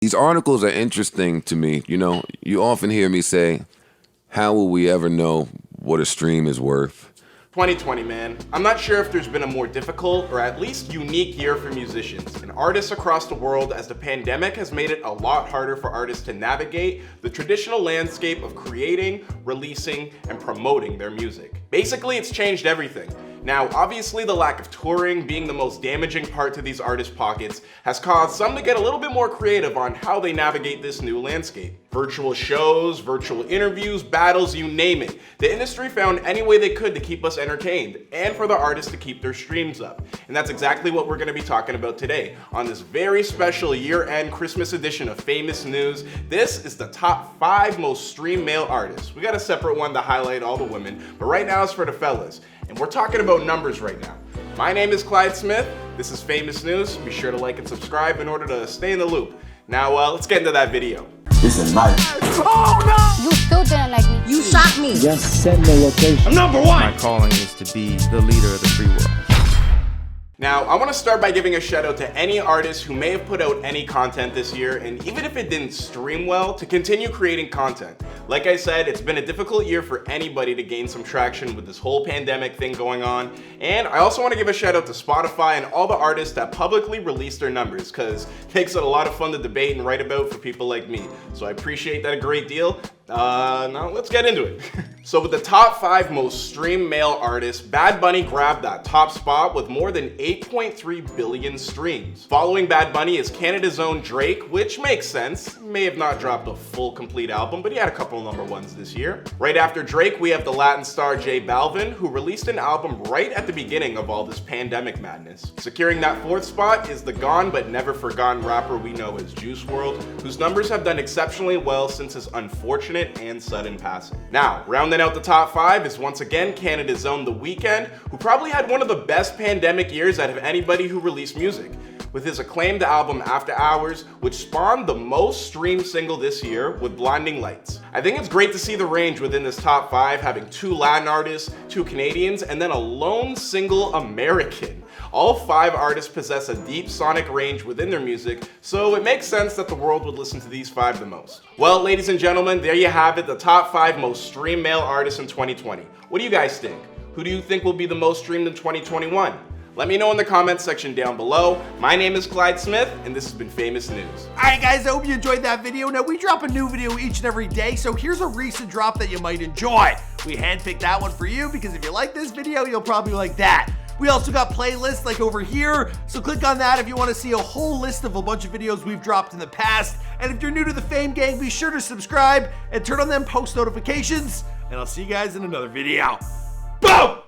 These articles are interesting to me. You know, you often hear me say, how will we ever know what a stream is worth? 2020, man. I'm not sure if there's been a more difficult or at least unique year for musicians and artists across the world, as the pandemic has made it a lot harder for artists to navigate the traditional landscape of creating, releasing, and promoting their music. Basically, it's changed everything. Now, obviously, the lack of touring being the most damaging part to these artists' pockets has caused some to get a little bit more creative on how they navigate this new landscape. Virtual shows, virtual interviews, battles, you name it. The industry found any way they could to keep us entertained and for the artists to keep their streams up. And that's exactly what we're going to be talking about today on this very special year-end Christmas edition of Famous News. This is the top 5 most streamed male artists. We got a separate one to highlight all the women, but right now it's for the fellas. And we're talking about numbers right now. My name is Clyde Smith. This is Famous News. Be sure to like and subscribe in order to stay in the loop. Now, let's get into that video. This is nice. Oh no! You still didn't like me. You shot me. Just send the location. I'm number 1. My calling is to be the leader of the free world. Now, I want to start by giving a shout out to any artist who may have put out any content this year, and even if it didn't stream well, to continue creating content. Like I said, it's been a difficult year for anybody to gain some traction with this whole pandemic thing going on. And I also want to give a shout out to Spotify and all the artists that publicly release their numbers, because it makes it a lot of fun to debate and write about for people like me. So I appreciate that a great deal. Now let's get into it. So with the top 5 most streamed male artists, Bad Bunny grabbed that top spot with more than 8.3 billion streams. Following Bad Bunny is Canada's own Drake, which makes sense. May have not dropped a full complete album, but he had a couple number 1s this year. Right after Drake, we have the Latin star J Balvin, who released an album right at the beginning of all this pandemic madness. Securing that 4th spot is the gone but never forgotten rapper we know as Juice WRLD, whose numbers have done exceptionally well since his unfortunate and sudden passing. Now, rounding out the top 5 is once again Canada's own The Weeknd, who probably had one of the best pandemic years out of anybody who released music, with his acclaimed album After Hours, which spawned the most streamed single this year with Blinding Lights. I think it's great to see the range within this top 5, having 2 Latin artists, 2 Canadians, and then a lone single American. All 5 artists possess a deep sonic range within their music, so it makes sense that the world would listen to these 5 the most. Well, ladies and gentlemen, there you have it, the top 5 most streamed male artists in 2020. What do you guys think? Who do you think will be the most streamed in 2021? Let me know in the comments section down below. My name is Clyde Smith, and this has been Famous News. Alright guys, I hope you enjoyed that video. Now, we drop a new video each and every day, so here's a recent drop that you might enjoy. We handpicked that one for you because if you like this video, you'll probably like that. We also got playlists like over here, so click on that if you want to see a whole list of a bunch of videos we've dropped in the past. And if you're new to the Fame Gang, be sure to subscribe and turn on them post notifications, and I'll see you guys in another video. Boom!